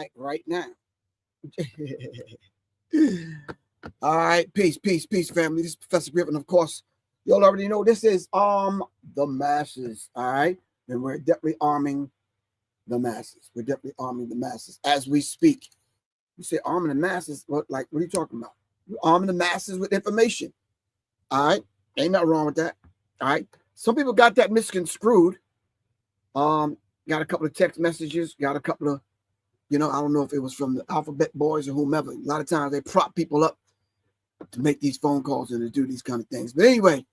like right now. All right, peace, family. This is Professor Griff, and of course, y'all already know this is the masses. All right, and we're definitely arming the masses. We're definitely arming the masses as we speak. You say arming the masses? What are you talking about? We're arming the masses with information. All right, ain't nothing wrong with that. All right, some people got that misconstrued. Got a couple of text messages. Got a couple of, I don't know if it was from the Alphabet Boys or whomever. A lot of times they prop people up to make these phone calls and to do these kind of things. But anyway,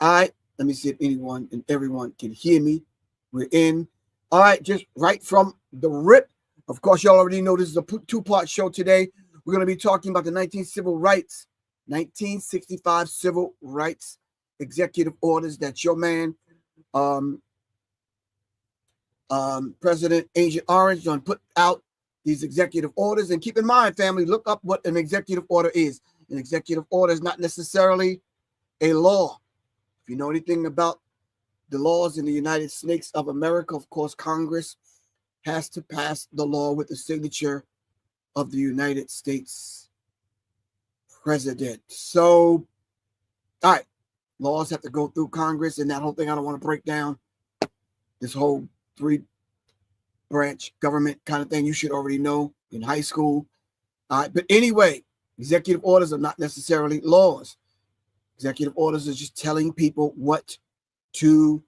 all right, let me see if anyone and everyone can hear me. We're in. All right, just right from the rip. Of course, y'all already know this is a two-part show today. We're going to be talking about the 1965 Civil Rights Executive Orders that your man, President Agent Orange, done put out these executive orders. And keep in mind, family, look up what an executive order is. An executive order is not necessarily a law. If you know anything about the laws in the United States of America, of course, Congress has to pass the law with the signature of the United States president. So, all right, laws have to go through Congress, and that whole thing, I don't want to break down this whole three-branch government kind of thing. You should already know in high school. All right, but anyway, executive orders are not necessarily laws. Executive orders are just telling people what to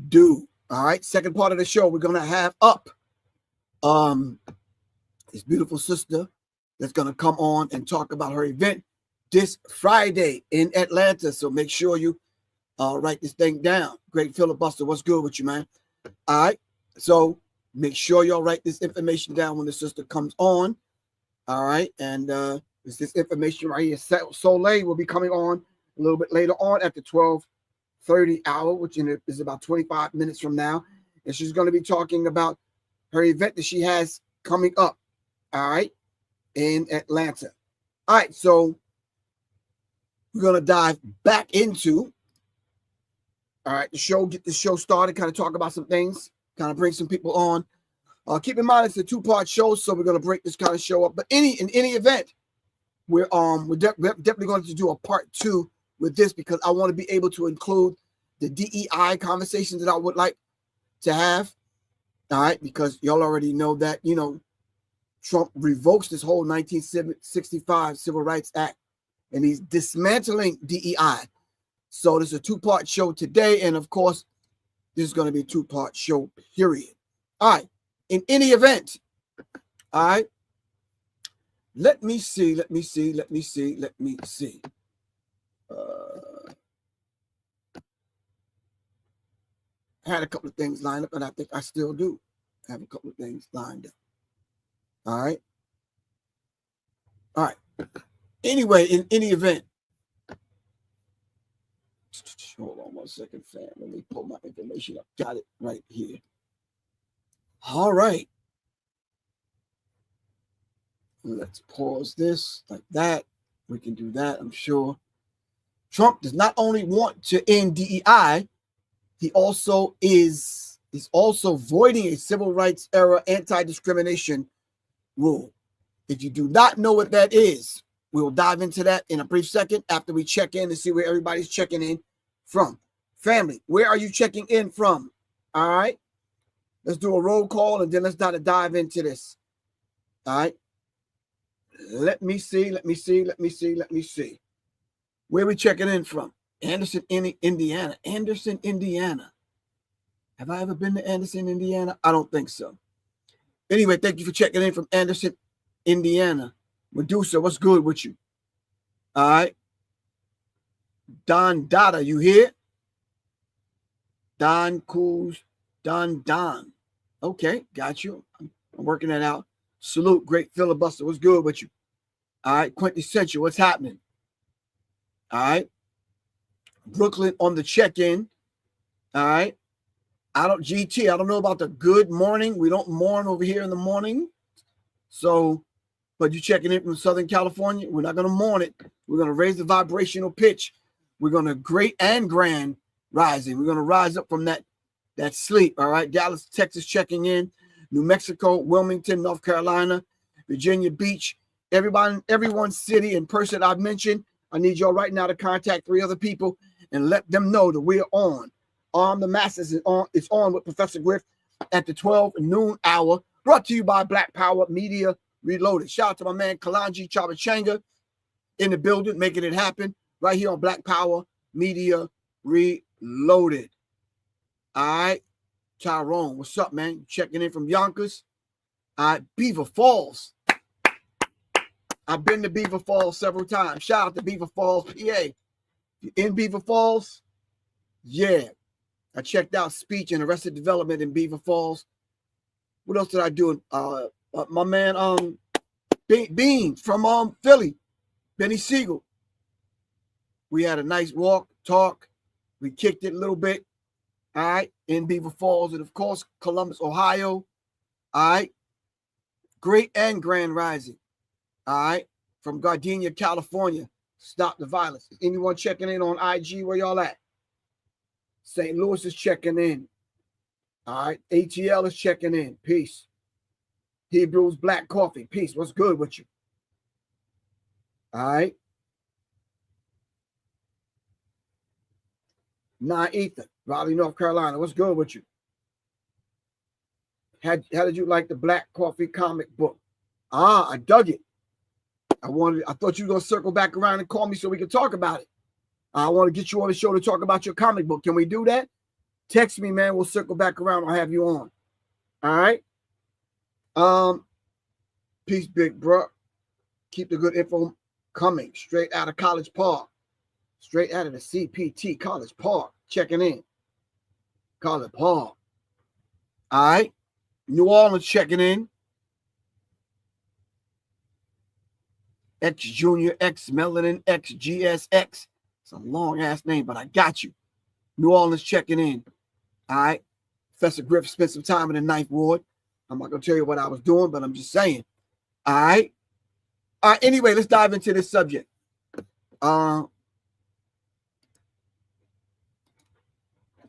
do. All right, second part of the show, we're going to have up this beautiful sister that's going to come on and talk about her event this Friday in Atlanta. So make sure you write this thing down. Great filibuster, what's good with you, man? All right, so make sure y'all write this information down when the sister comes on. All right, and it's this information right here. Soleil will be coming on a little bit later on at the 12:30 hour, which is about 25 minutes from now. And she's going to be talking about her event that she has coming up, all right, in Atlanta. All right, so we're going to dive back into, all right, get the show started, kind of talk about some things, kind of bring some people on. Keep in mind, it's a two-part show, so we're going to break this kind of show up. But in any event, we're definitely going to do a part 2 with this, because I want to be able to include the DEI conversations that I would like to have. All right, because y'all already know that, Trump revokes this whole 1965 Civil Rights Act, and he's dismantling DEI. So this is a two-part show today, and of course, this is going to be a two-part show, period. All right, in any event, all right, let me see. I had a couple of things lined up, and I think I still do have a couple of things lined up. All right. Anyway, in any event, hold on one second, fam. Let me pull my information up. Got it right here. All right. Let's pause this like that. We can do that, I'm sure. Trump does not only want to end DEI, he also is also voiding a civil rights era anti-discrimination rule. If you do not know what that is, we will dive into that in a brief second after we check in and see where everybody's checking in from. Family, where are you checking in from? All right. Let's do a roll call, and then let's dive into this. All right. Let me see. Where are we checking in from? Anderson, Indiana. Anderson, Indiana. Have I ever been to Anderson, Indiana? I don't think so. Anyway, thank you for checking in from Anderson, Indiana. Medusa, what's good with you? All right. Don Dada, you here? Don Cools, Don. Okay, got you. I'm working that out. Salute, great filibuster. What's good with you? All right, Quintessential, what's happening? All right. Brooklyn on the check-in. All right. I don't know about the good morning. We don't mourn over here in the morning. So, but you're checking in from Southern California. We're not going to mourn it. We're going to raise the vibrational pitch. We're going to great and grand rising. We're going to rise up from that sleep. All right. Dallas, Texas checking in. New Mexico, Wilmington, North Carolina, Virginia Beach, everyone's city and person I've mentioned. I need y'all right now to contact 3 other people and let them know that we're on. Arm the Masses is on. It's on with Professor Griff at the 12 noon hour. Brought to you by Black Power Media Reloaded. Shout out to my man Kalanji Chabachanga in the building, making it happen right here on Black Power Media Reloaded. All right. Tyrone, what's up, man? Checking in from Yonkers. All right. Beaver Falls. I've been to Beaver Falls several times. Shout out to Beaver Falls, PA. In Beaver Falls, yeah. I checked out speech and arrested development in Beaver Falls. What else did I do? My man Bean from Philly, Benny Siegel. We had a nice walk, talk. We kicked it a little bit. All right, in Beaver Falls, and of course Columbus, Ohio. All right, Great and Grand Rising. All right, from Gardenia, California. Stop the violence. Is anyone checking in on IG? Where y'all at? St. Louis is checking in. All right. ATL is checking in. Peace. Hebrews Black Coffee. Peace. What's good with you? All right. Ethan, Raleigh, North Carolina. What's good with you? How did you like the Black Coffee comic book? I dug it. I thought you were going to circle back around and call me so we could talk about it. I want to get you on the show to talk about your comic book. Can we do that? Text me, man. We'll circle back around. I'll have you on. All right. Peace, big bro. Keep the good info coming. Straight out of College Park. Straight out of the CPT, College Park. Checking in. College Park. All right. New Orleans checking in. X Junior, X Melanin, X GSX. It's a long ass name, but I got you. New Orleans checking in. All right. Professor Griff spent some time in the Ninth Ward. I'm not going to tell you what I was doing, but I'm just saying. All right. Anyway, let's dive into this subject.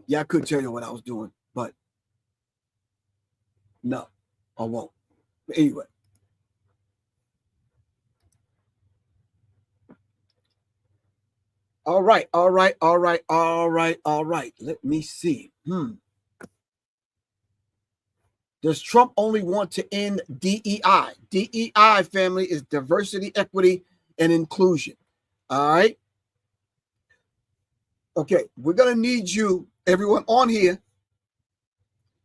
Yeah, I could tell you what I was doing, but no, I won't. But anyway. All right. Let me see. Does Trump only want to end DEI? DEI, family, is diversity, equity, and inclusion. All right. Okay, we're going to need you, everyone on here,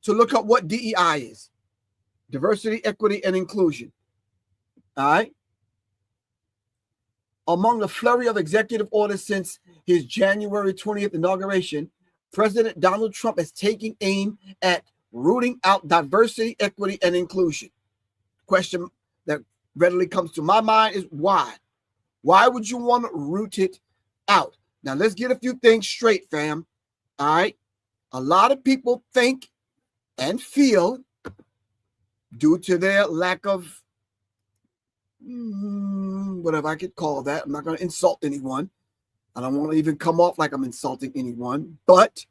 to look up what DEI is. Diversity, equity, and inclusion. All right. Among the flurry of executive orders since his January 20th inauguration, President Donald Trump is taking aim at rooting out diversity, equity, and inclusion. Question that readily comes to my mind is why? Why would you want to root it out? Now, let's get a few things straight, fam. All right. A lot of people think and feel, due to their lack of whatever I could call that. I'm not going to insult anyone. I don't want to even come off like I'm insulting anyone. But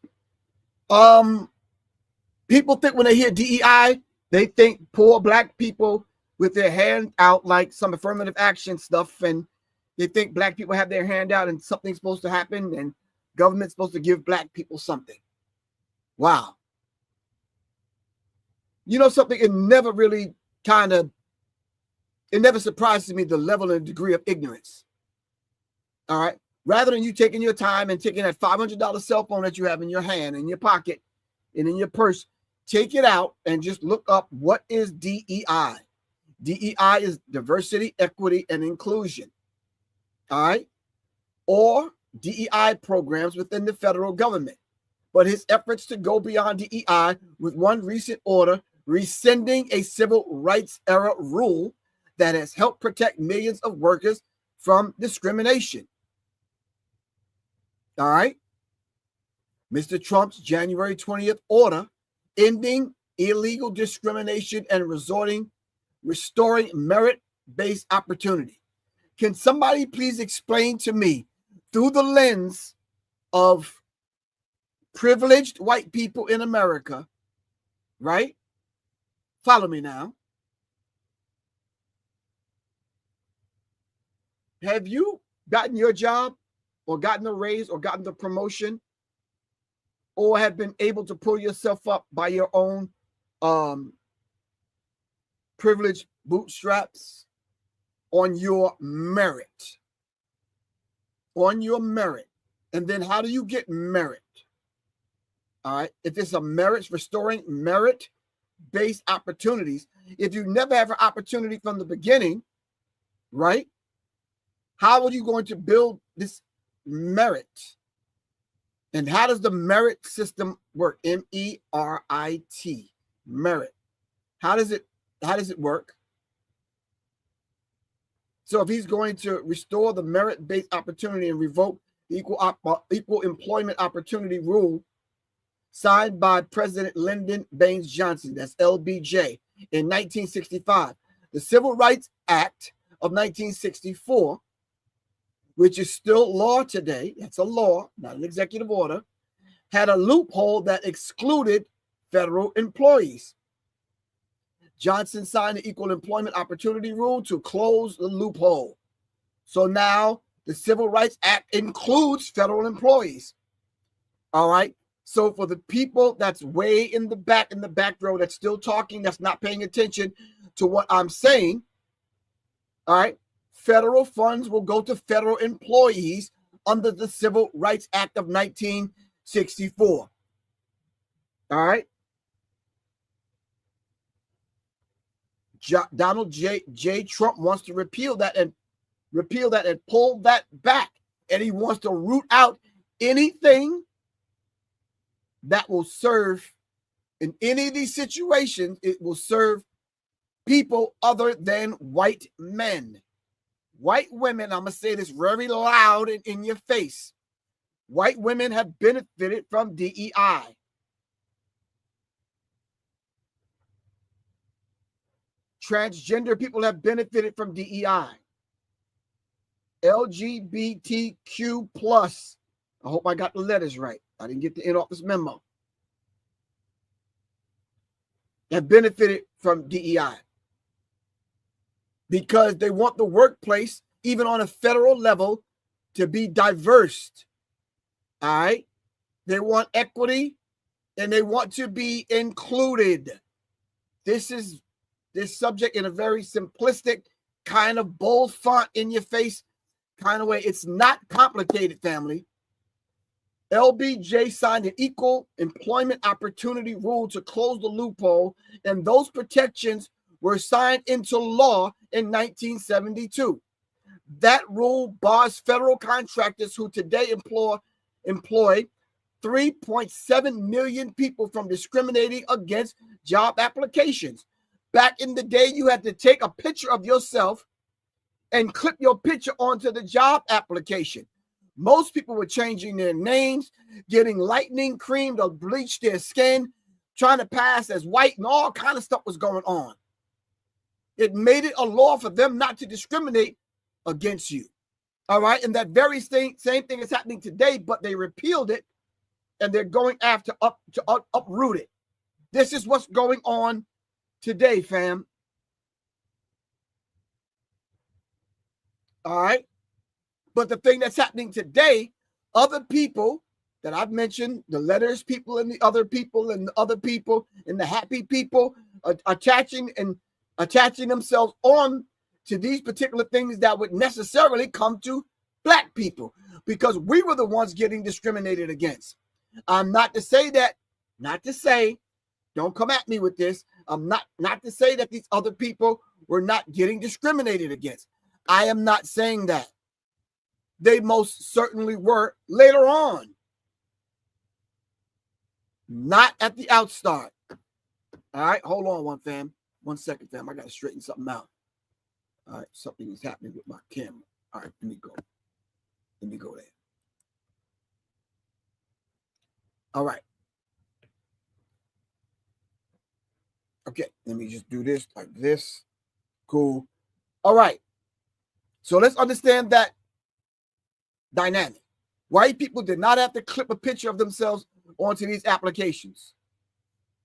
people think when they hear DEI, they think poor black people with their hand out like some affirmative action stuff. And they think black people have their hand out and something's supposed to happen and government's supposed to give black people something. Wow. You know something? It never really it never surprises me the level and degree of ignorance. All right. Rather than you taking your time and taking that $500 cell phone that you have in your hand, in your pocket, and in your purse, take it out and just look up what is DEI. DEI is diversity, equity, and inclusion. All right. Or DEI programs within the federal government. But his efforts to go beyond DEI with one recent order rescinding a civil rights era rule that has helped protect millions of workers from discrimination. All right. Mr. Trump's January 20th order ending illegal discrimination and restoring merit-based opportunity. Can somebody please explain to me through the lens of privileged white people in America, right? Follow me now. Have you gotten your job or gotten a raise or gotten the promotion or have been able to pull yourself up by your own privileged bootstraps on your merit? On your merit. And then how do you get merit? All right. If it's a merit, restoring merit-based opportunities, if you never have an opportunity from the beginning, right? How are you going to build this merit? And how does the merit system work? M-E-R-I-T, merit. How does it work? So if he's going to restore the merit-based opportunity and revoke the equal employment opportunity rule signed by President Lyndon B. Johnson, that's LBJ, in 1965, the Civil Rights Act of 1964, which is still law today, that's a law, not an executive order, had a loophole that excluded federal employees. Johnson signed the Equal Employment Opportunity Rule to close the loophole. So now the Civil Rights Act includes federal employees. All right. So for the people that's way in the back row, that's still talking, that's not paying attention to what I'm saying, all right, federal funds will go to federal employees under the Civil Rights Act of 1964. All right. Donald J. Trump wants to repeal that and pull that back. And he wants to root out anything that will serve in any of these situations. It will serve people other than white men. White women, I'm going to say this very loud and in your face. White women have benefited from DEI. Transgender people have benefited from DEI. LGBTQ plus. I hope I got the letters right. I didn't get the in-office memo. Have benefited from DEI because they want the workplace, even on a federal level, to be diverse. All right. They want equity and they want to be included. This subject in a very simplistic kind of bold font in your face kind of way. It's not complicated, family. LBJ signed an Equal Employment Opportunity Rule to close the loophole, and those protections were signed into law in 1972. That rule bars federal contractors who today employ 3.7 million people from discriminating against job applications. Back in the day, you had to take a picture of yourself and clip your picture onto the job application. Most people were changing their names, getting lightning cream to bleach their skin, trying to pass as white, and all kind of stuff was going on. It made it a law for them not to discriminate against you. All right. And that very same thing is happening today, but they repealed it and they're going after uproot it. This is what's going on today, fam. All right. But the thing that's happening today, other people that I've mentioned, the letters people and the other people and the other people and the happy people are attaching themselves on to these particular things that would necessarily come to black people because we were the ones getting discriminated against. I'm not to say, don't come at me with this. I'm not to say that these other people were not getting discriminated against. I am not saying that. They most certainly were later on. Not at the outstart. All right, hold on one second, fam. I got to straighten something out. All right, something is happening with my camera. All right, let me go there. All right. Okay, let me just do this like this. Cool. All right. So let's understand that dynamic. White people did not have to clip a picture of themselves onto these applications.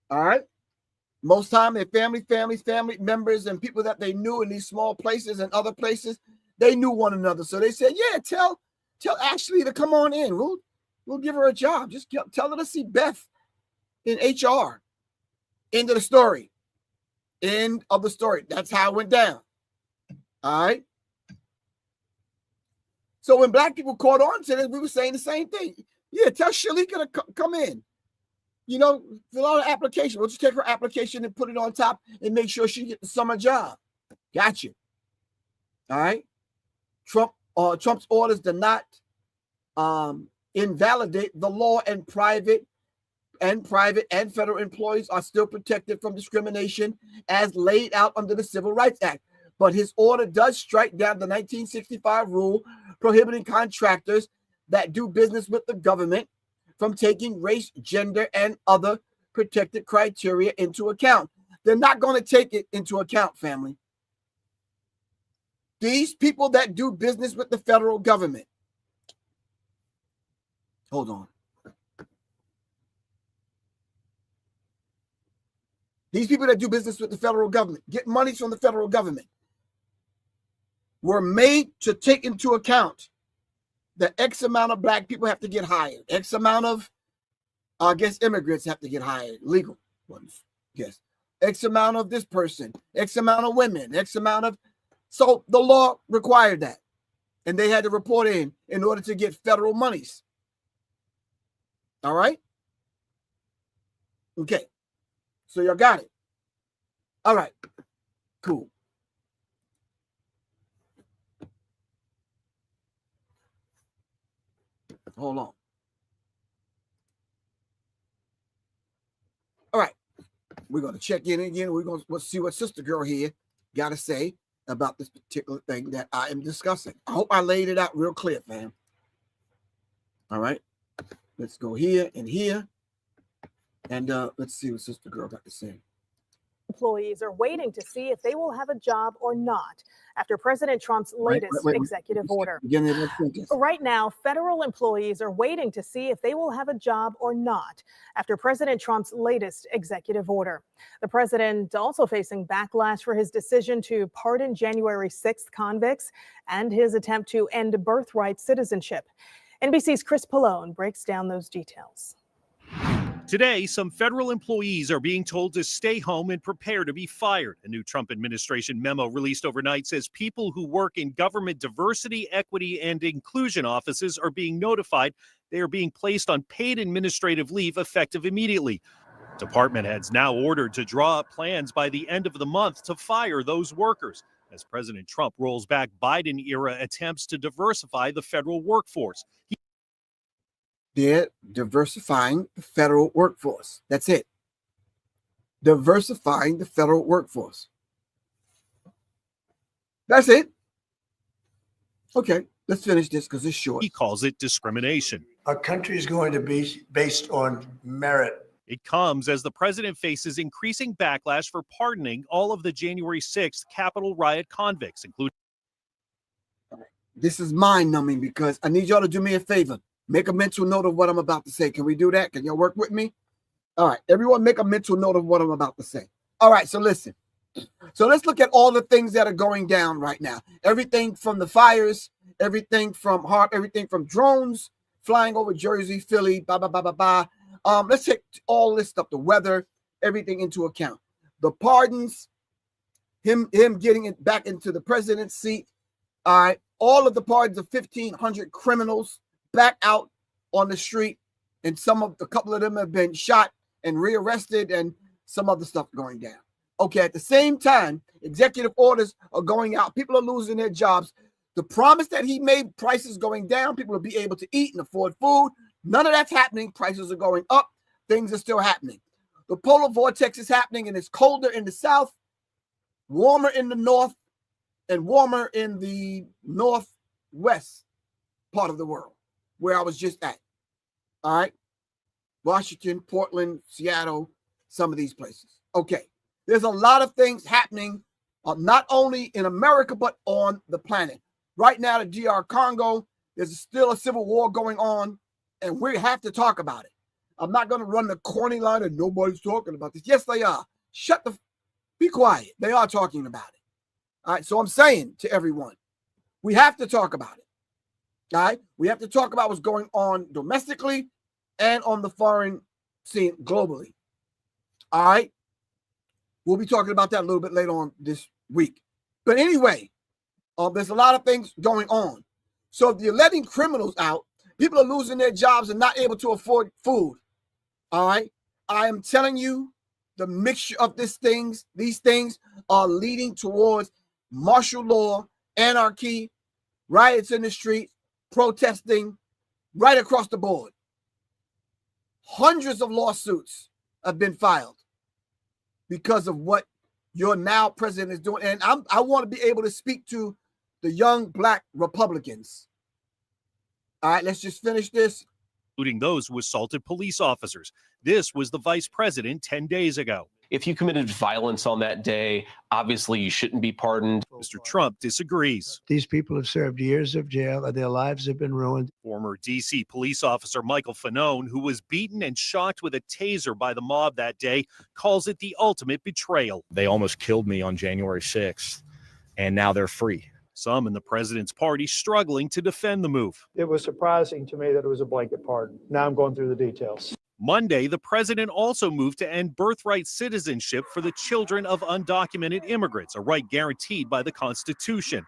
All right. Most time, their family members, and people that they knew in these small places and other places, they knew one another. So they said, yeah, tell Ashley to come on in. We'll give her a job. Just tell her to see Beth in HR. End of the story. End of the story. That's how it went down. All right. So when black people caught on to this, we were saying the same thing. Yeah, tell Shalika to come in. You know, fill out an application. We'll just take her application and put it on top and make sure she gets the summer job. Got you. All right. Trump's orders do not invalidate the law, and private and federal employees are still protected from discrimination as laid out under the Civil Rights Act. But his order does strike down the 1965 rule prohibiting contractors that do business with the government from taking race, gender, and other protected criteria into account. They're not going to take it into account, family. These people that do business with the federal government. Hold on. These people that do business with the federal government, get money from the federal government, were made to take into account that X amount of black people have to get hired. X amount of, immigrants have to get hired. Legal ones, yes. X amount of this person, X amount of women, X amount of. So the law required that. And they had to report in order to get federal monies. All right? Okay. So y'all got it. All right. Cool. Hold on. All right. We're going to check in again. We'll see what Sister Girl here got to say about this particular thing that I am discussing. I hope I laid it out real clear, fam. All right. Let's go here and here. And let's see what Sister Girl got to say. Employees are waiting to see if they will have a job or not after President Trump's latest executive order. Right now, federal employees are waiting to see if they will have a job or not after President Trump's latest executive order. The president also facing backlash for his decision to pardon January 6th convicts and his attempt to end birthright citizenship. NBC's Chris Pallone breaks down those details. Today, some federal employees are being told to stay home and prepare to be fired. A new Trump administration memo released overnight says people who work in government diversity, equity, and inclusion offices are being notified they are being placed on paid administrative leave effective immediately. Department heads now ordered to draw up plans by the end of the month to fire those workers as President Trump rolls back Biden-era attempts to diversify the federal workforce. They're diversifying the federal workforce. That's it. Diversifying the federal workforce. That's it. Okay, let's finish this because it's short. He calls it discrimination. Our country is going to be based on merit. It comes as the president faces increasing backlash for pardoning all of the January 6th Capitol riot convicts, including. This is mind-numbing because I need y'all to do me a favor. Make a mental note of what I'm about to say. Can we do that? Can y'all work with me? All right. Everyone make a mental note of what I'm about to say. All right. So listen. So let's look at all the things that are going down right now. Everything from the fires, everything from drones flying over Jersey, Philly, let's take all this stuff, the weather, everything into account. The pardons, him getting it back into the president's seat. All right. All of the pardons of 1,500 criminals back out on the street, and a couple of them have been shot and rearrested, and some other stuff going down. Okay, at the same time, executive orders are going out. People are losing their jobs. The promise that he made, prices going down, people will be able to eat and afford food. None of that's happening. Prices are going up. Things are still happening. The polar vortex is happening, and it's colder in the south, warmer in the north, and warmer in the northwest part of the world, where I was just at. All right. Washington, Portland, Seattle, some of these places. Okay. There's a lot of things happening, not only in America, but on the planet. Right now, the DR Congo, there's still a civil war going on, and we have to talk about it. I'm not going to run the corny line and nobody's talking about this. Yes, they are. be quiet. They are talking about it. All right. So I'm saying to everyone, we have to talk about it. All right. We have to talk about what's going on domestically and on the foreign scene globally. All right. We'll be talking about that a little bit later on this week. But anyway, there's a lot of things going on. So if you're letting criminals out, people are losing their jobs and not able to afford food. All right. I am telling you, the mixture of these things are leading towards martial law, anarchy, riots in the street, protesting right across the board. Hundreds of lawsuits have been filed because of what your now president is doing. And I want to be able to speak to the young black Republicans. All right, let's just finish this. Including those who assaulted police officers. This was the vice president 10 days ago. If you committed violence on that day, obviously you shouldn't be pardoned. Mr. Trump disagrees. These people have served years of jail and their lives have been ruined. Former D.C. police officer Michael Fanone, who was beaten and shocked with a taser by the mob that day, calls it the ultimate betrayal. They almost killed me on January 6th, and now they're free. Some in the president's party struggling to defend the move. It was surprising to me that it was a blanket pardon. Now I'm going through the details. Monday, the president also moved to end birthright citizenship for the children of undocumented immigrants, a right guaranteed by the Constitution.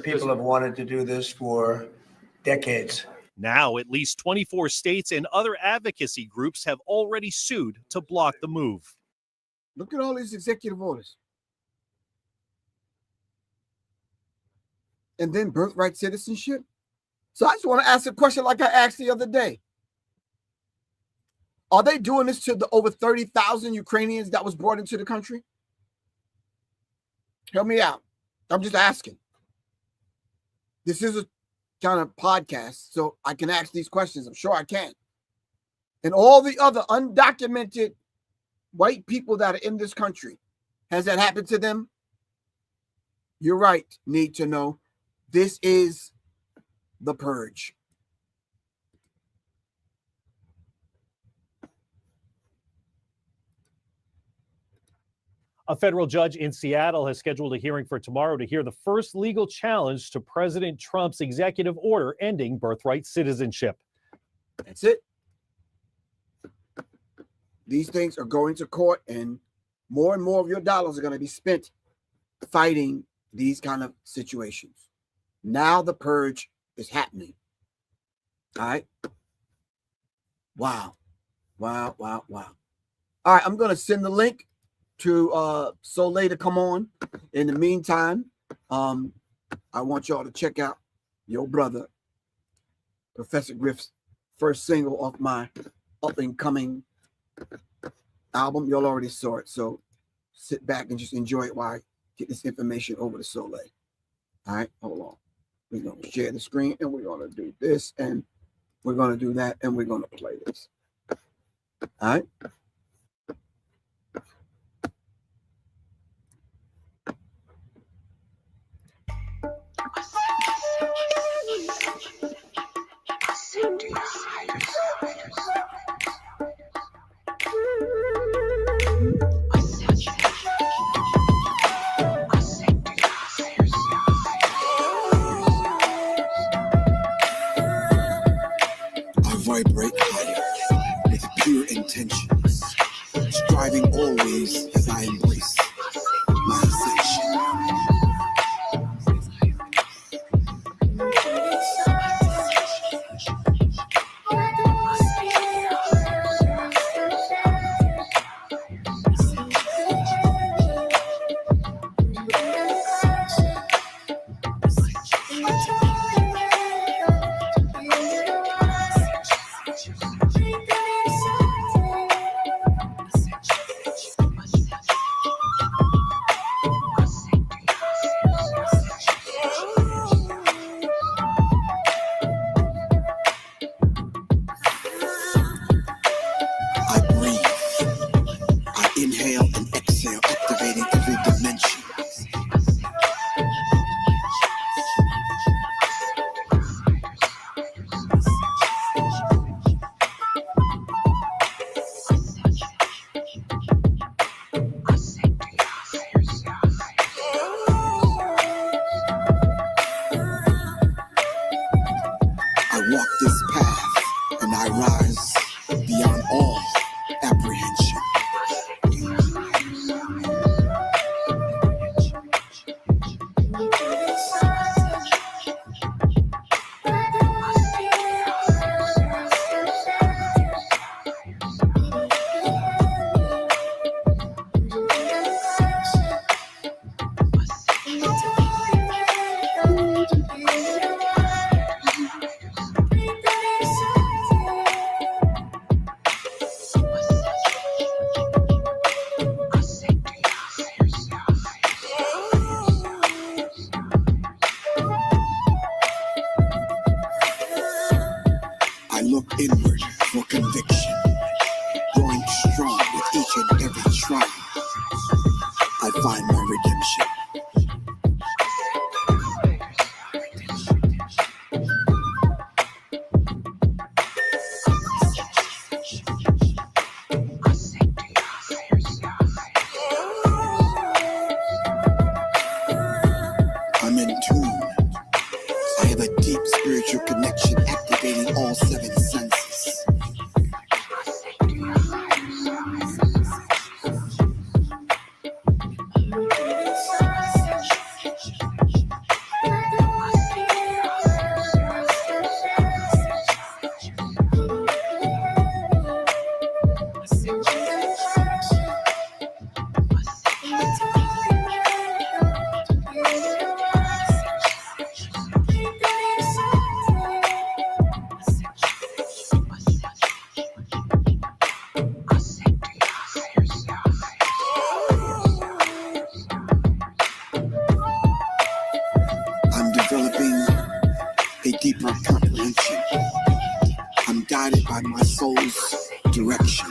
People have wanted to do this for decades. Now, at least 24 states and other advocacy groups have already sued to block the move. Look at all these executive orders. And then birthright citizenship. So I just want to ask a question like I asked the other day. Are they doing this to the over 30,000 Ukrainians that was brought into the country? Help me out. I'm just asking. This is a kind of podcast, so I can ask these questions. I'm sure I can. And all the other undocumented white people that are in this country, has that happened to them? You're right, need to know. This is the purge. A federal judge in Seattle has scheduled a hearing for tomorrow to hear the first legal challenge to President Trump's executive order ending birthright citizenship. That's it. These things are going to court, and more of your dollars are going to be spent fighting these kind of situations. Now the purge is happening. All right. Wow. Wow. All right. I'm going to send the link to Soleil to come on. In the meantime, I want y'all to check out your brother, Professor Griff's first single off my up-and-coming album. Y'all already saw it, so sit back and just enjoy it while I get this information over to Soleil. All right, hold on. We're going to share the screen, and we're going to do this, and we're going to do that, and we're going to play this. All right. Vibrate higher with pure intentions, striving always as I embrace my ascension. comprehension. I look inward for conviction, growing strong with each and every trial. I find my redemption. I'm in tune. I have a deep spiritual connection activating all 7 senses. I'm developing a deeper comprehension. I'm guided by my soul's direction.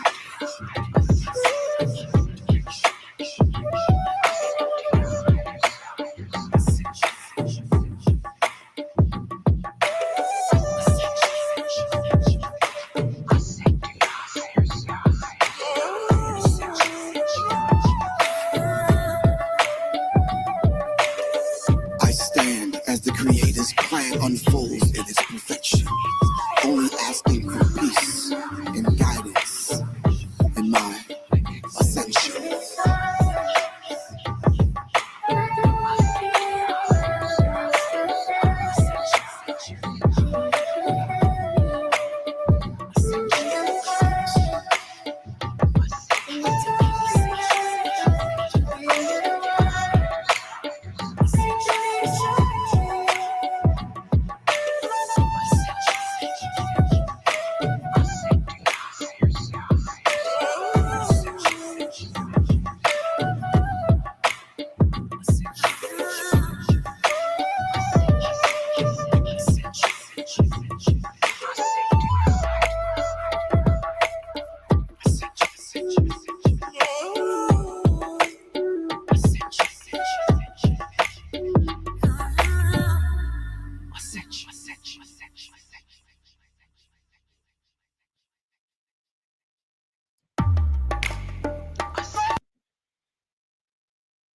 I stand as the Creator's plan unfolds in its perfection, only asking for peace and guidance in my ascension.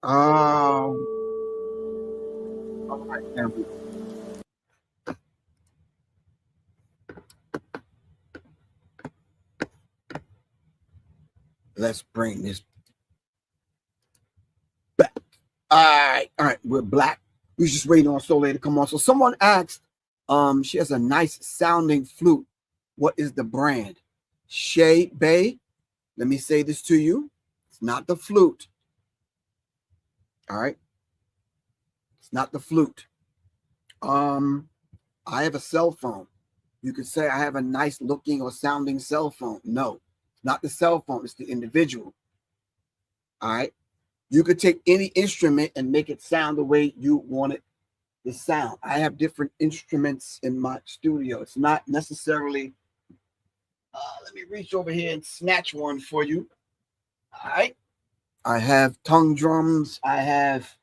All right, family. Let's bring this back. All right, we're back. We're just waiting on Soleil to come on. So someone asked, she has a nice sounding flute. What is the brand? Shea Bay. Let me say this to you. It's not the flute. All right. It's not the flute. I have a cell phone. You could say I have a nice looking or sounding cell phone. No, it's not the cell phone. It's the individual. All right. You could take any instrument and make it sound the way you want it to sound. I have different instruments in my studio. It's not necessarily, let me reach over here and snatch one for you. All right. I have tongue drums. I have,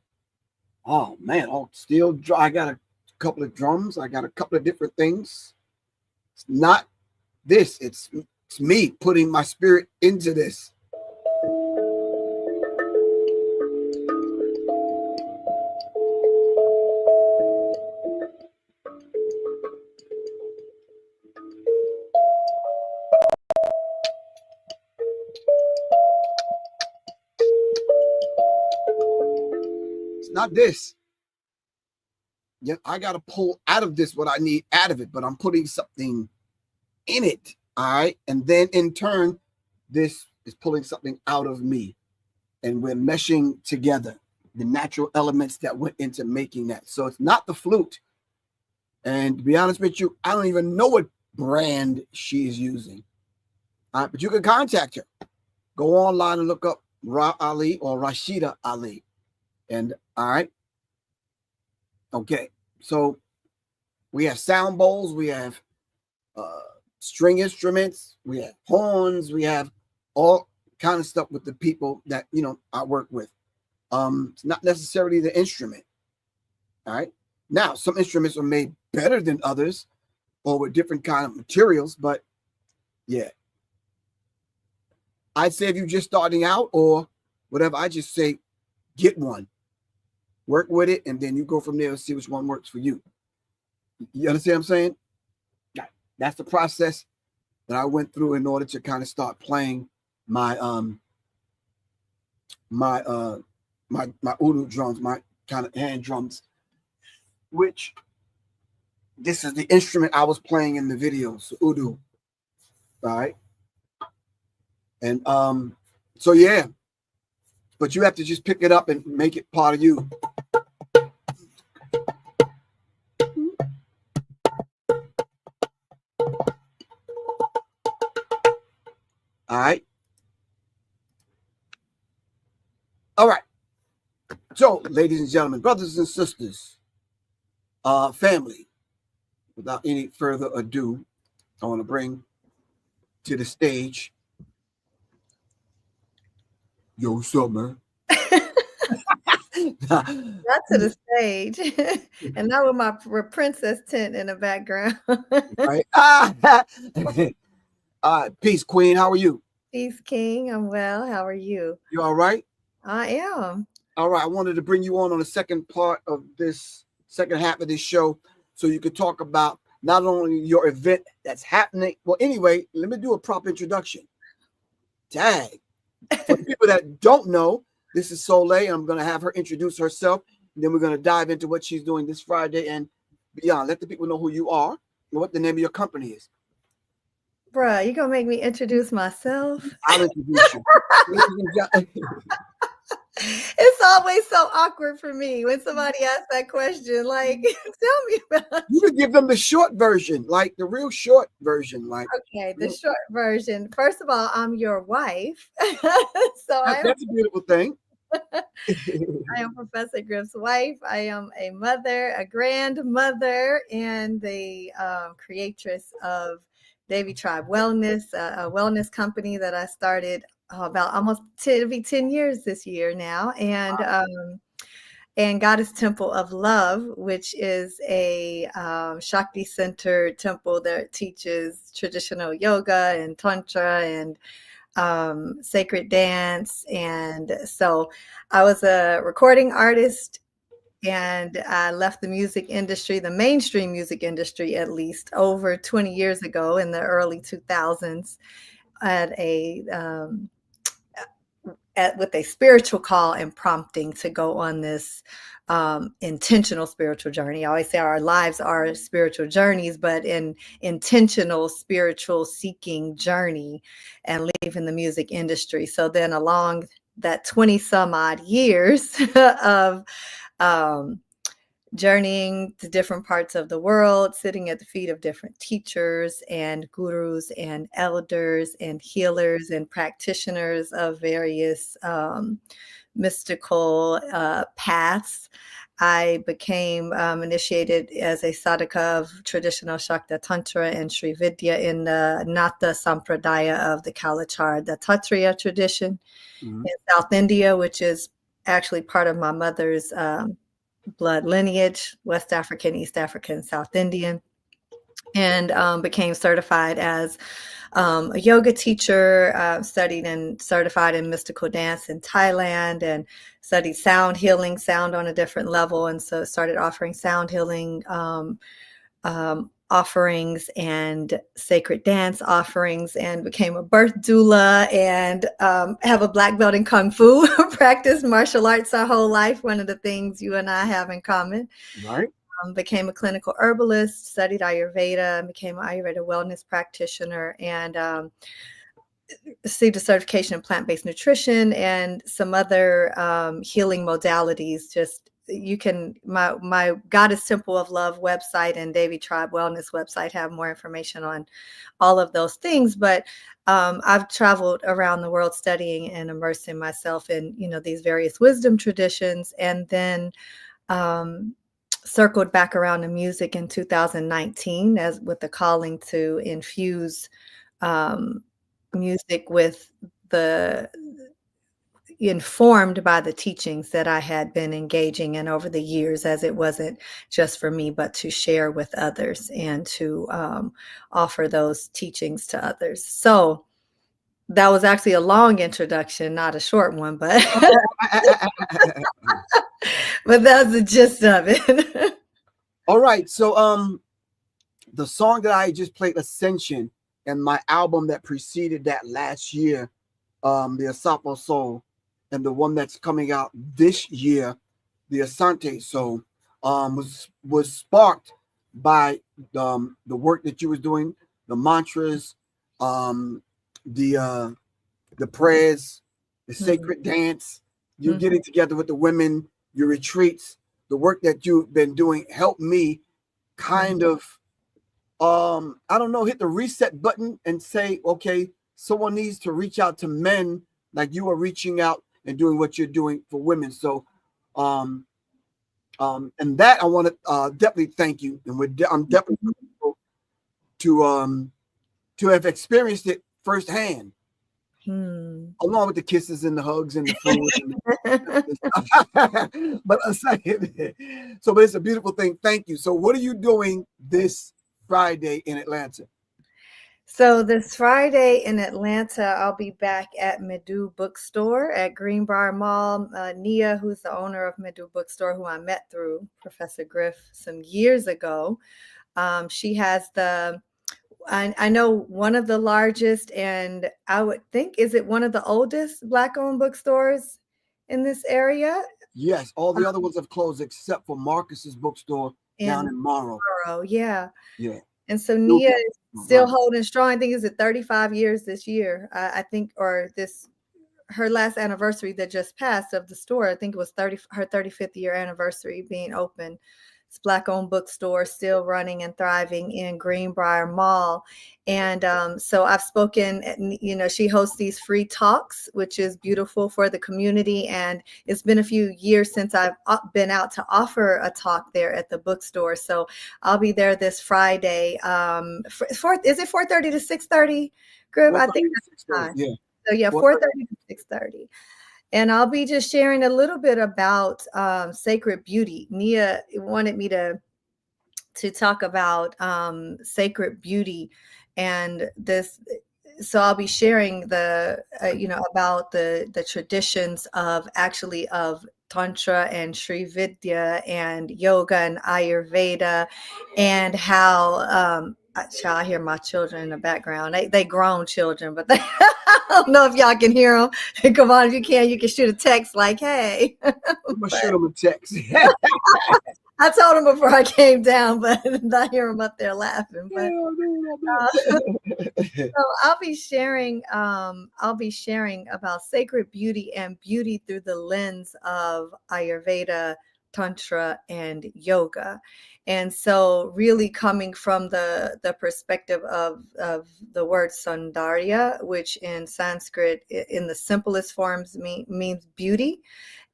oh man, steel drum. I got a couple of drums. I got a couple of different things. It's not this. It's me putting my spirit into this. It's not this. Yeah, I got to pull out of this what I need out of it, but I'm putting something in it. All right. And then in turn, this is pulling something out of me. And we're meshing together the natural elements that went into making that. So it's not the flute. And to be honest with you, I don't even know what brand she is using. All right, but you can contact her. Go online and look up Ra Ali or Rashida Ali. And all right. Okay. So we have sound bowls, we have string instruments, we have horns, we have all kind of stuff with the people that, you know, I work with. It's not necessarily the instrument. All right. Now, some instruments are made better than others or with different kind of materials, but yeah. I'd say if you're just starting out or whatever, I just say get one, work with it, and then you go from there and see which one works for you. You understand what I'm saying? That's the process that I went through in order to kind of start playing my my oud drums, my kind of hand drums, which this is the instrument I was playing in the video, so oud. All right. And so yeah, but you have to just pick it up and make it part of you. All right. All right. So, ladies and gentlemen, brothers and sisters, family, without any further ado, I want to bring to the stage Yo Summer. Not to the stage. And not with my princess tent in the background. Right. Peace, Queen. How are you? Peace, King. I'm well. How are you? You all right? I am. All right. I wanted to bring you on the second part of this second half of this show so you could talk about not only your event that's happening. Well, anyway, let me do a proper introduction. Tag. For the people that don't know, this is Soleil. I'm going to have her introduce herself. And then we're going to dive into what she's doing this Friday and beyond. Let the people know who you are and what the name of your company is. Bruh, you going to make me introduce myself? I'll introduce you. It's always so awkward for me when somebody asks that question. Like, tell me about you can give them the short version, like the real short version. Like, okay, the short version. First of all, I'm your wife. That's a beautiful thing. I am Professor Griff's wife. I am a mother, a grandmother, and the creatress of Davy Tribe Wellness, a wellness company that I started about almost 10 years this year now, and Goddess Temple of Love, which is a Shakti-centered temple that teaches traditional yoga and tantra and sacred dance. And so I was a recording artist, and I left the music industry, the mainstream music industry, at least over 20 years ago in the early 2000s with a spiritual call and prompting to go on this intentional spiritual journey. I always say our lives are spiritual journeys, but an intentional spiritual seeking journey, and leaving the music industry. So then along that 20 some odd years of journeying to different parts of the world, sitting at the feet of different teachers and gurus and elders and healers and practitioners of various mystical paths, I became initiated as a sadhaka of traditional Shakta Tantra and Sri Vidya in the Nata Sampradaya of the Kalachar Dattatreya tradition in South India, which is actually part of my mother's blood lineage, West African, East African, South Indian, and became certified as a yoga teacher, studied and certified in mystical dance in Thailand, and studied sound healing, sound on a different level. And so started offering sound healing offerings and sacred dance offerings, and became a birth doula, and have a black belt in Kung Fu, practiced martial arts our whole life, one of the things you and I have in common. Right. Became a clinical herbalist, studied Ayurveda, became an Ayurveda wellness practitioner, and received a certification in plant-based nutrition and some other healing modalities. Just you can, my Goddess Temple of Love website and Davy Tribe Wellness website have more information on all of those things. But I've traveled around the world studying and immersing myself in, these various wisdom traditions, and then circled back around to music in 2019 as with the calling to infuse music with informed by the teachings that I had been engaging in over the years, as it wasn't just for me, but to share with others and to offer those teachings to others. So that was actually a long introduction, not a short one, but but that's the gist of it. All right. So the song that I just played, Ascension, and my album that preceded that last year, the Asapo Soul, and the one that's coming out this year, the Asante Soul, was sparked by the work that you was doing, the mantras, the prayers, the sacred dance, you getting together with the women, your retreats, the work that you've been doing helped me kind of, I don't know, hit the reset button and say, okay, someone needs to reach out to men like you are reaching out and doing what you're doing for women. So, and that I want to definitely thank you. And I'm definitely grateful to have experienced it firsthand, along with the kisses and the hugs and the food. But aside, but it's a beautiful thing. Thank you. So, what are you doing this Friday in Atlanta? So this Friday in Atlanta, I'll be back at Medu Bookstore at Greenbrier Mall. Nia, who's the owner of Medu Bookstore, who I met through Professor Griff some years ago, she has I know one of the largest, and I would think, is it one of the oldest Black-owned bookstores in this area? Yes, all the other ones have closed except for Marcus's bookstore down in Morrow. Yeah. Yeah. And so Nia is still holding strong. I think it's 35 years this year. I think, or her last anniversary that just passed of the store. I think it was her 35th year anniversary being open. It's Black-owned bookstore, still running and thriving in Greenbrier Mall. And so I've spoken, she hosts these free talks, which is beautiful for the community. And it's been a few years since I've been out to offer a talk there at the bookstore. So I'll be there this Friday. Is it 4:30 to 6:30, Griff? I think that's the time. Yeah. So yeah, 4:30 to 6:30. And I'll be just sharing a little bit about sacred beauty. Nia wanted me to talk about sacred beauty, and this. So I'll be sharing about the traditions of Tantra and Sri Vidya and yoga and Ayurveda, and how I hear my children in the background. They grown children, but I don't know if y'all can hear them. Come on, if you can shoot a text like, "Hey." I'm gonna shoot them a text. I told them before I came down, but I hear them up there laughing. But so I'll be sharing about sacred beauty and beauty through the lens of Ayurveda, Tantra, and yoga. And so really coming from the perspective of the word Saundarya, which in Sanskrit in the simplest forms means beauty,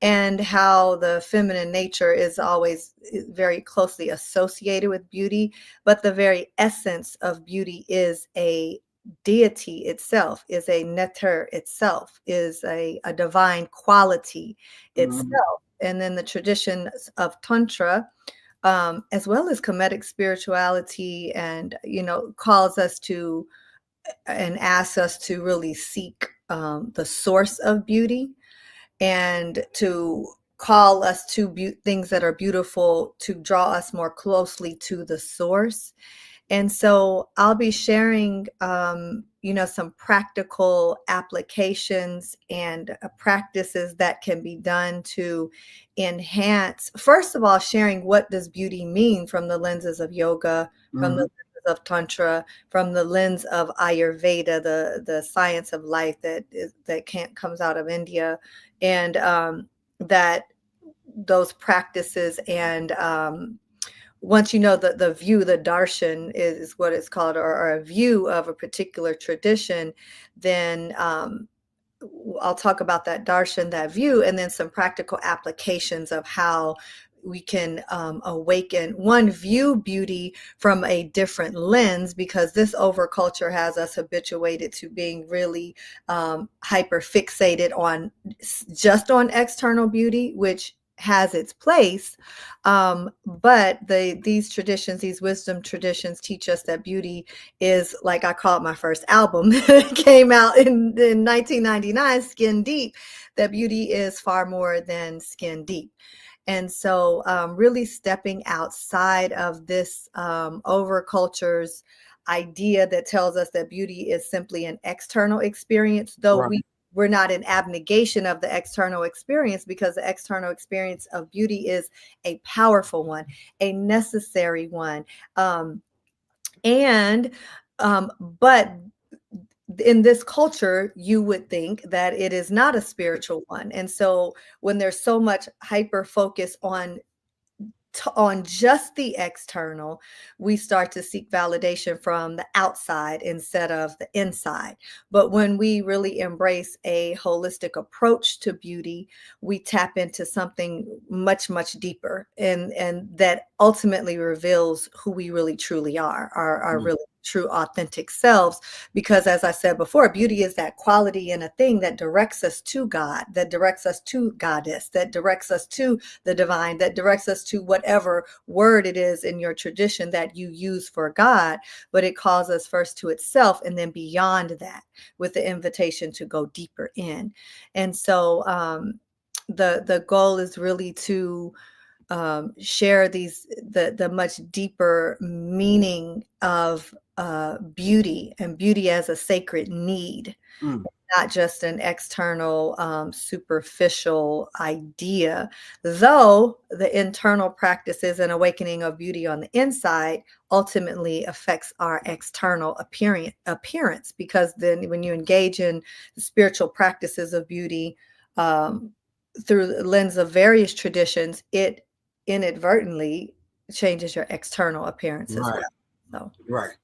and how the feminine nature is always very closely associated with beauty, but the very essence of beauty is a deity itself, is a netar itself, is a divine quality itself. And then the traditions of Tantra, as well as Kemetic spirituality, and calls us to and asks us to really seek the source of beauty, and to call us to things that are beautiful, to draw us more closely to the source. And so I'll be sharing, some practical applications and practices that can be done to enhance, first of all, sharing what does beauty mean from the lenses of yoga, from the lenses of Tantra, from the lens of Ayurveda, the science of life that comes out of India, and that those practices and once you know the view, the darshan is what it's called, or a view of a particular tradition, then I'll talk about that darshan, that view, and then some practical applications of how we can view beauty from a different lens, because this overculture has us habituated to being really hyper fixated on just on external beauty, which has its place, but these traditions, these wisdom traditions, teach us that beauty is, like I call it my first album, came out in 1999, Skin Deep, that beauty is far more than skin deep. And so really stepping outside of this overculture's idea that tells us that beauty is simply an external experience, though we're not in abnegation of the external experience, because the external experience of beauty is a powerful one, a necessary one. But in this culture, you would think that it is not a spiritual one. And so when there's so much hyper focus on just the external, we start to seek validation from the outside instead of the inside. But when we really embrace a holistic approach to beauty, we tap into something much, much deeper, and that ultimately reveals who we really truly are, our really true authentic selves. Because as I said before, beauty is that quality in a thing that directs us to God, that directs us to Goddess, that directs us to the divine, that directs us to whatever word it is in your tradition that you use for God. But it calls us first to itself, and then beyond that, with the invitation to go deeper in. And so the goal is really to share the much deeper meaning of beauty, and beauty as a sacred need, not just an external superficial idea, though the internal practices and awakening of beauty on the inside ultimately affects our external appearance, because then when you engage in the spiritual practices of beauty through the lens of various traditions, it inadvertently changes your external appearance as well. So. Right.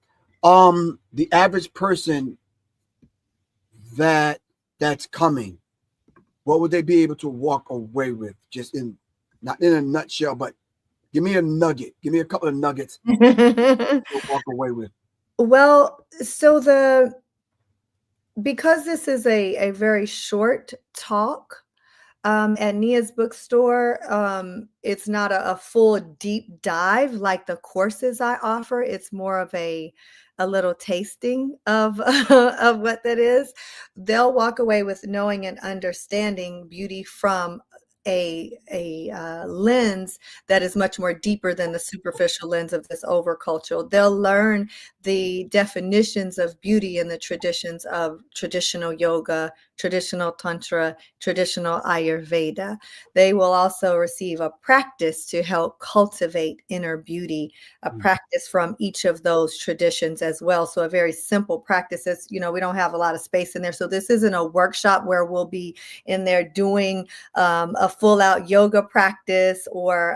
The average person that's coming, what would they be able to walk away with? Just not in a nutshell, but give me a nugget. Give me a couple of nuggets to walk away with. Well, so because this is a very short talk, at Nia's bookstore, it's not a full deep dive like the courses I offer. It's more of a little tasting of of what that is. They'll walk away with knowing and understanding beauty from a lens that is much more deeper than the superficial lens of this overculture. They'll learn the definitions of beauty in the traditions of traditional yoga, traditional tantra, traditional Ayurveda. They will also receive a practice to help cultivate inner beauty, a practice from each of those traditions as well. So a very simple practice. Is, we don't have a lot of space in there. So this isn't a workshop where we'll be in there doing a full out yoga practice or,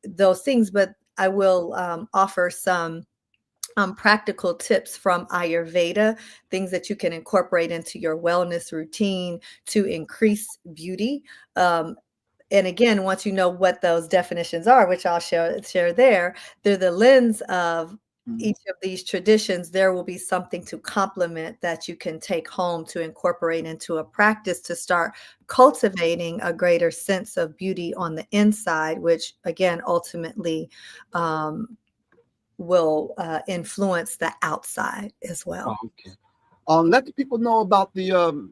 those things, but I will offer some practical tips from Ayurveda, things that you can incorporate into your wellness routine to increase beauty. And again, once you know what those definitions are, which I'll share there, through the lens of each of these traditions, there will be something to complement that you can take home to incorporate into a practice to start cultivating a greater sense of beauty on the inside, which again, ultimately, will influence the outside as well. Okay. Let the people know about the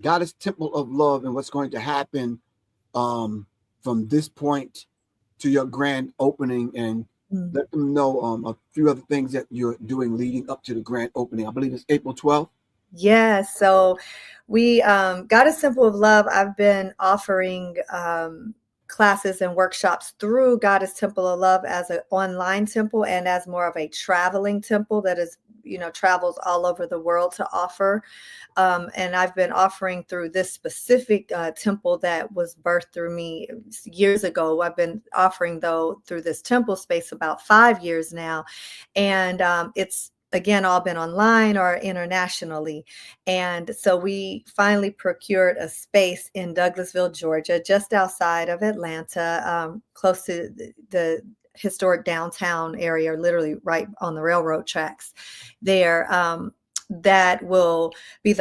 Goddess Temple of Love and what's going to happen from this point to your grand opening, and let them know a few other things that you're doing leading up to the grand opening. I believe it's April 12th. Yes. So we got a Simple of Love. I've been offering classes and workshops through Goddess Temple of Love as an online temple and as more of a traveling temple that is, travels all over the world to offer. And I've been offering through this specific temple that was birthed through me years ago. I've been offering, though, through this temple space about 5 years now. And it's, again, all been online or internationally. And so we finally procured a space in Douglasville, Georgia, just outside of Atlanta, close to the historic downtown area, literally right on the railroad tracks there. That will be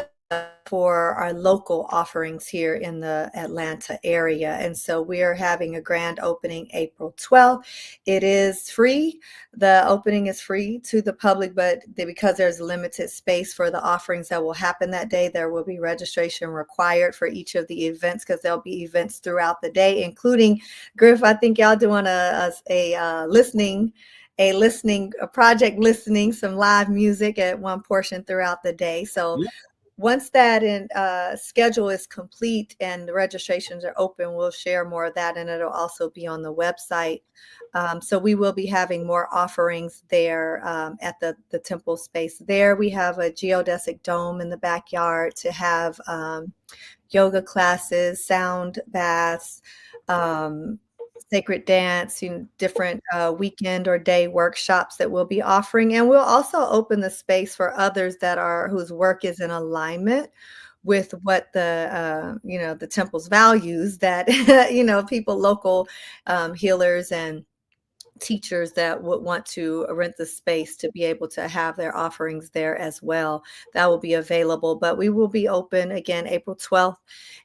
for our local offerings here in the Atlanta area. And so we are having a grand opening April 12th. It is free. The opening is free to the public, but because there's limited space for the offerings that will happen that day, there will be registration required for each of the events, because there'll be events throughout the day, including Griff. I think y'all doing a project listening, some live music at one portion throughout the day. So once that schedule is complete and the registrations are open, we'll share more of that, and it'll also be on the website. So we will be having more offerings there at the temple space. There we have a geodesic dome in the backyard to have yoga classes, sound baths, sacred dance, different weekend or day workshops that we'll be offering. And we'll also open the space for others whose work is in alignment with what the temple's values, that, people, local healers and teachers that would want to rent the space to be able to have their offerings there as well. That will be available, but we will be open again April 12th.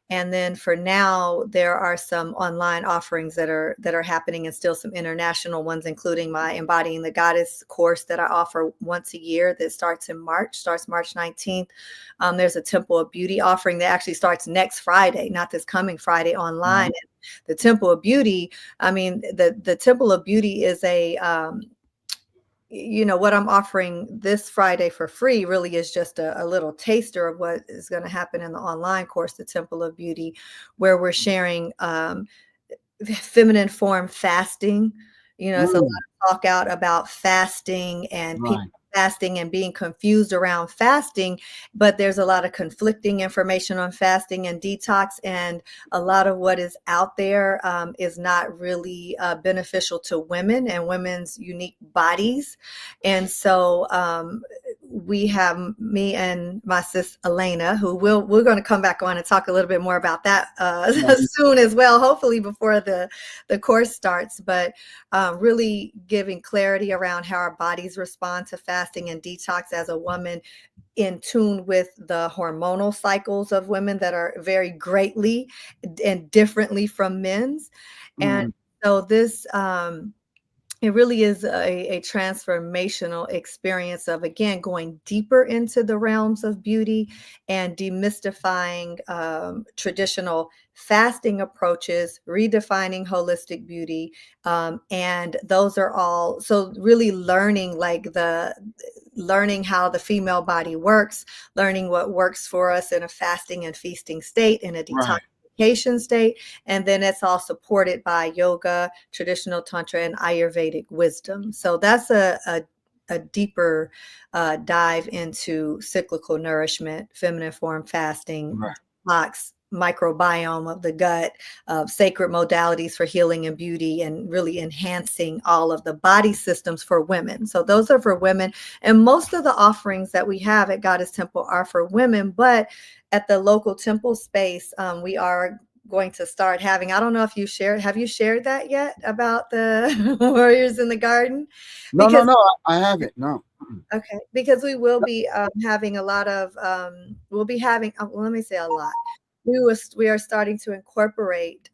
And then for now, there are some online offerings that are happening, and still some international ones, including my Embodying the Goddess course that I offer once a year that starts March 19th. There's a Temple of Beauty offering that actually starts next Friday, not this coming Friday, online. The Temple of Beauty, the Temple of Beauty is what I'm offering this Friday for free really is just a little taster of what is going to happen in the online course, the Temple of Beauty, where we're sharing feminine form fasting. It's a lot of talk out about fasting and people fasting and being confused around fasting, but there's a lot of conflicting information on fasting and detox, and a lot of what is out there is not really beneficial to women and women's unique bodies. And so we have me and my sis Elena, who we're going to come back on and talk a little bit more about that soon as well, hopefully before the course starts, but really giving clarity around how our bodies respond to fasting and detox as a woman, in tune with the hormonal cycles of women that are very greatly and differently from men's. And so this it really is a transformational experience of, again, going deeper into the realms of beauty and demystifying traditional fasting approaches, redefining holistic beauty. And those are all, so really learning how the female body works, learning what works for us in a fasting and feasting state, in a detox state, and then it's all supported by yoga, traditional tantra, and Ayurvedic wisdom. So that's a deeper dive into cyclical nourishment, feminine form fasting, microbiome of the gut, sacred modalities for healing and beauty, and really enhancing all of the body systems for women. So those are for women, and most of the offerings that we have at Goddess Temple are for women, but at the local temple space, we are going to start having, I don't know if have you shared that yet about the Warriors in the Garden? No, I haven't, no. Okay, because we will be having a lot of, let me say a lot. We are starting to incorporate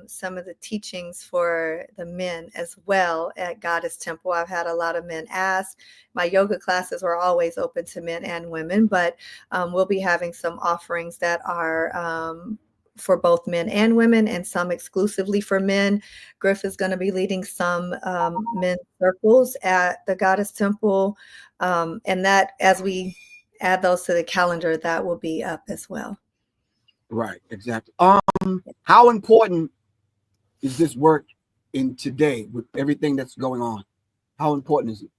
some of the teachings for the men as well at Goddess Temple. I've had a lot of men ask. My yoga classes are always open to men and women, but we'll be having some offerings that are for both men and women, and some exclusively for men. Griff is going to be leading some men's circles at the Goddess Temple. And that, as we add those to the calendar, that will be up as well. Right, exactly. How important is this work in today with everything that's going on? How important is it?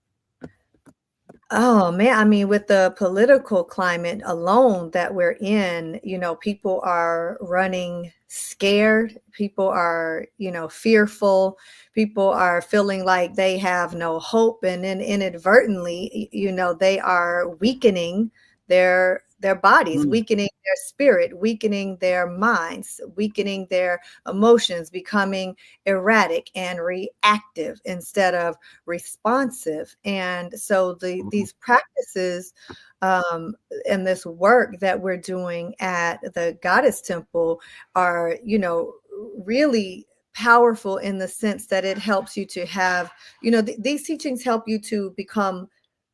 Oh man, I mean, with the political climate alone that we're in, people are running scared. People are, fearful. People are feeling like they have no hope, and then inadvertently, they are weakening their bodies, weakening their spirit, weakening their minds, weakening their emotions, becoming erratic and reactive instead of responsive. And so these practices and this work that we're doing at the Goddess Temple are, really powerful in the sense that it helps you to have, these teachings help you to become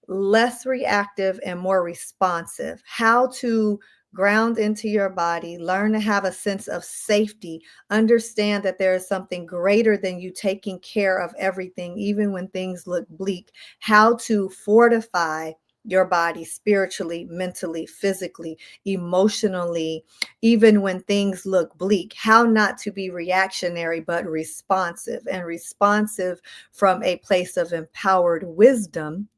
less reactive and more responsive. How to ground into your body, learn to have a sense of safety, understand that there is something greater than you taking care of everything, even when things look bleak. How to fortify your body spiritually, mentally, physically, emotionally, even when things look bleak. How not to be reactionary, but responsive, and responsive from a place of empowered wisdom.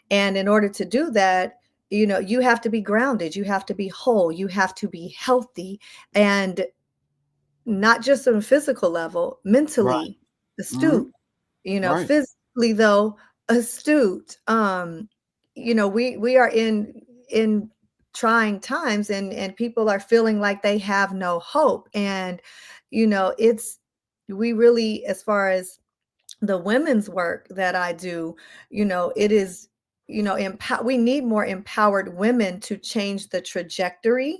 And in order to do that, you have to be grounded, you have to be whole, you have to be healthy, and not just on a physical level, mentally astute, physically though astute. We are in trying times, and people are feeling like they have no hope. And we really, as far as the women's work that I do, it is, we need more empowered women to change the trajectory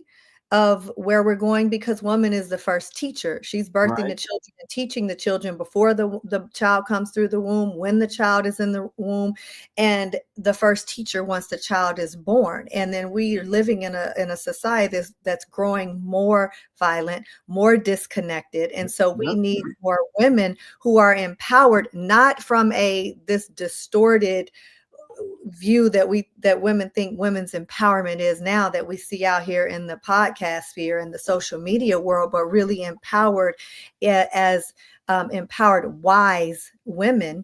of where we're going, because woman is the first teacher. She's birthing the children and teaching the children before the child comes through the womb, when the child is in the womb, and the first teacher once the child is born. And then we are living in a society that's growing more violent, more disconnected. And so we need more women who are empowered, not from this distorted view that women think women's empowerment is now, that we see out here in the podcast sphere and the social media world, but really empowered as empowered, wise women,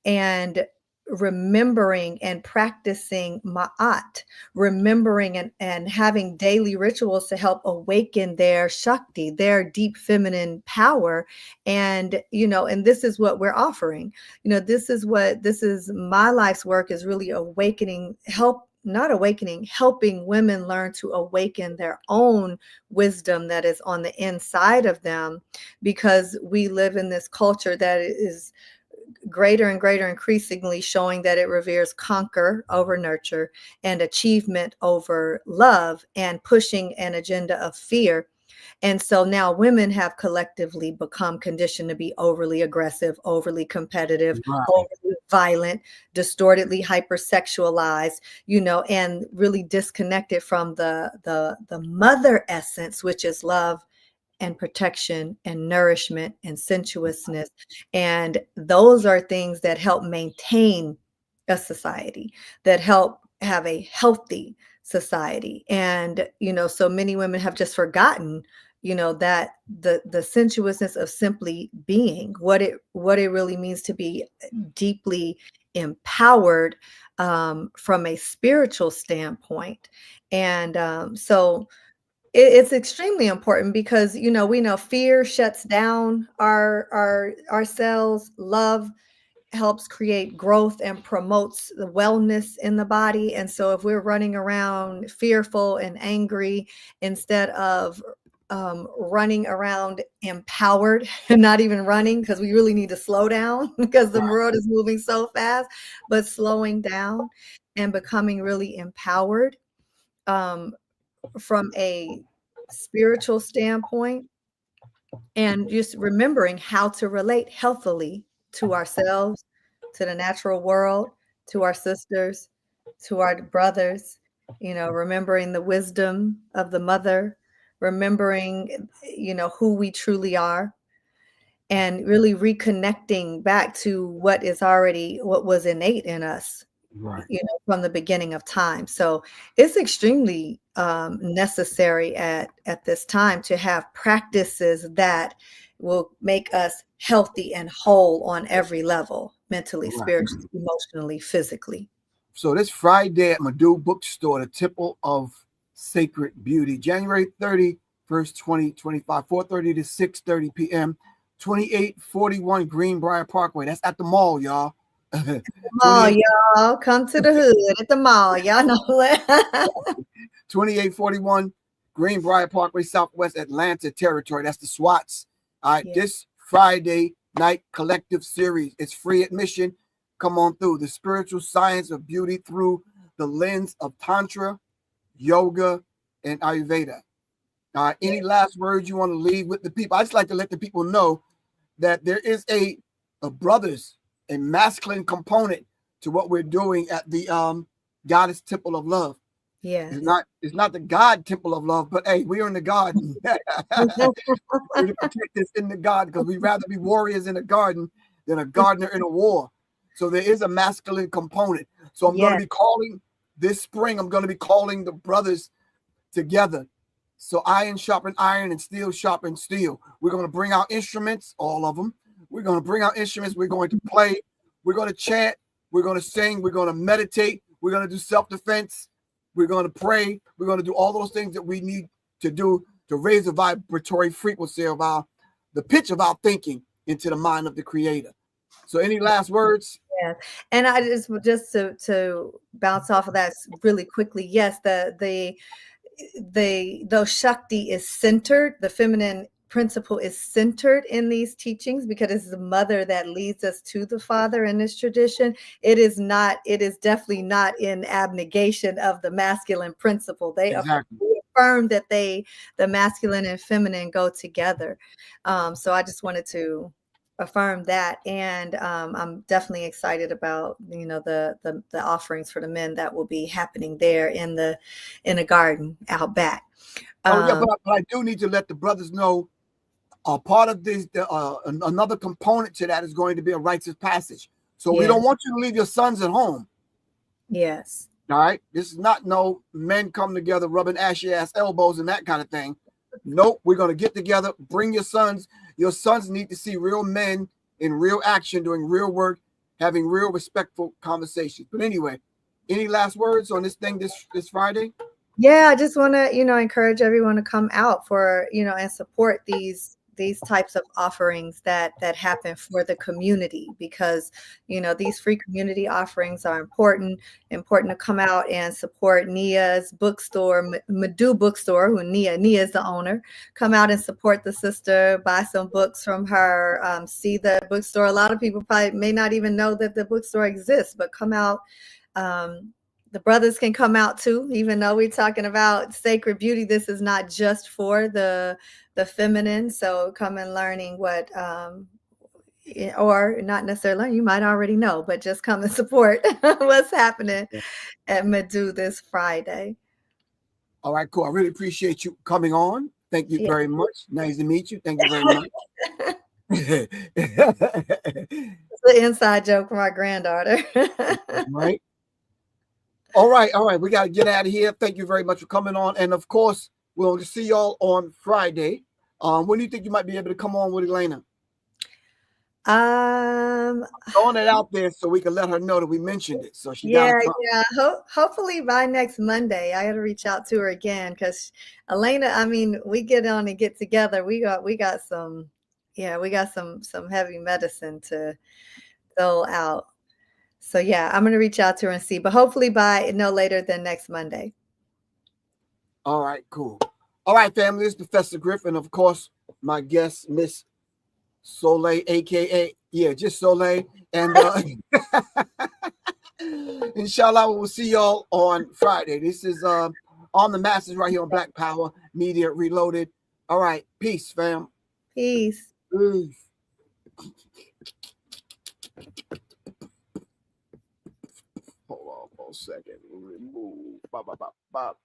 and remembering and practicing ma'at, remembering and having daily rituals to help awaken their Shakti, their deep feminine power. And, and this is what we're offering. This is my life's work, is really awakening, helping women learn to awaken their own wisdom that is on the inside of them, because we live in this culture that is greater and greater, increasingly showing that it reveres conquer over nurture and achievement over love, and pushing an agenda of fear. And so now women have collectively become conditioned to be overly aggressive, overly competitive, overly violent, distortedly hypersexualized, and really disconnected from the mother essence, which is love and protection and nourishment and sensuousness. And those are things that help maintain a society, that help have a healthy society. And, so many women have just forgotten, that the sensuousness of simply being, what it really means to be deeply empowered from a spiritual standpoint. And so it's extremely important, because we know fear shuts down our cells. Love helps create growth and promotes the wellness in the body. And so if we're running around fearful and angry instead of running around empowered, and not even running, because we really need to slow down, because the world is moving so fast, but slowing down and becoming really empowered from a spiritual standpoint, and just remembering how to relate healthily to ourselves, to the natural world, to our sisters, to our brothers, remembering the wisdom of the mother, remembering, who we truly are, and really reconnecting back to what was innate in us, Right. from the beginning of time. So it's extremely necessary at this time to have practices that will make us healthy and whole on every level, mentally, Right. spiritually, emotionally, physically. So this Friday at Madu Bookstore, the Temple of Sacred Beauty, January 31st, 2025, 4:30 to 6:30 p.m., 2841 Greenbrier Parkway. That's at the mall, y'all. Mall, y'all. Come to the hood at the mall. Y'all know that. 2841 Greenbrier Parkway, Southwest Atlanta territory. That's the SWATs. All right, this Friday night collective series. It's free admission. Come on through. The spiritual science of beauty through the lens of Tantra, Yoga, and Ayurveda. Any last words you want to leave with the people? I just like to let the people know that there is a masculine component to what we're doing at the Goddess Temple of Love. Yeah, it's not the God Temple of Love, but hey, we are in the garden. We protect this in the garden because we'd rather be warriors in a garden than a gardener in a war. So there is a masculine component. So I'm going to be calling this spring. I'm going to be calling the brothers together. So iron sharpen iron and steel sharpen steel. We're going to bring out instruments, all of them. We're going to bring out instruments. We're going to play. We're going to chant. We're going to sing. We're going to meditate. We're going to do self-defense. We're going to pray. We're going to do all those things that we need to do to raise the vibratory frequency of the pitch of our thinking into the mind of the Creator. So any last words? Yeah. And I just to bounce off of that really quickly. Yes, though Shakti is centered, the feminine principle is centered in these teachings because it's the mother that leads us to the Father in this tradition. It is definitely not in abnegation of the masculine principle. They affirm that the masculine and feminine go together. So I just wanted to affirm that, and I'm definitely excited about the offerings for the men that will be happening there in the garden out back. But I do need to let the brothers know. Part of this, another component to that is going to be a rites of passage. So we don't want you to leave your sons at home. Yes. All right. This is not no men come together rubbing ashy ass elbows and that kind of thing. Nope. We're going to get together. Bring your sons. Your sons need to see real men in real action, doing real work, having real respectful conversations. But anyway, any last words on this thing this Friday? Yeah, I just want to, encourage everyone to come out for, and support these types of offerings that happen for the community, because these free community offerings are important to come out and support Nia's bookstore, Madu Bookstore, who Nia is the owner. Come out and support the sister, buy some books from her, see the bookstore. A lot of people probably may not even know that the bookstore exists, but come out. The brothers can come out too, even though we're talking about sacred beauty. This is not just for the feminine. So come and learning what, or not necessarily learn, you might already know, but just come and support what's happening at Madu this Friday. All right, cool. I really appreciate you coming on. Thank you very much. Nice to meet you. Thank you very much. It's an inside joke for my granddaughter. Right. All right. We got to get out of here. Thank you very much for coming on. And of course, we'll see y'all on Friday. When do you think you might be able to come on with Elena? Throwing it out there so we can let her know that we mentioned it. So she hopefully by next Monday. I got to reach out to her again because Elena, we get on and get together. We got some heavy medicine to dole out. So I'm going to reach out to her and see, but hopefully by no later than next Monday. All right, cool. All right, family, this is Professor Griff, and of course, my guest, Miss Soleil, aka just Soleil, and inshallah, we'll see y'all on Friday. This is On the Masses right here on Black Power Media Reloaded. All right, peace, fam. Peace. Hold on for a second. Remove. Bop.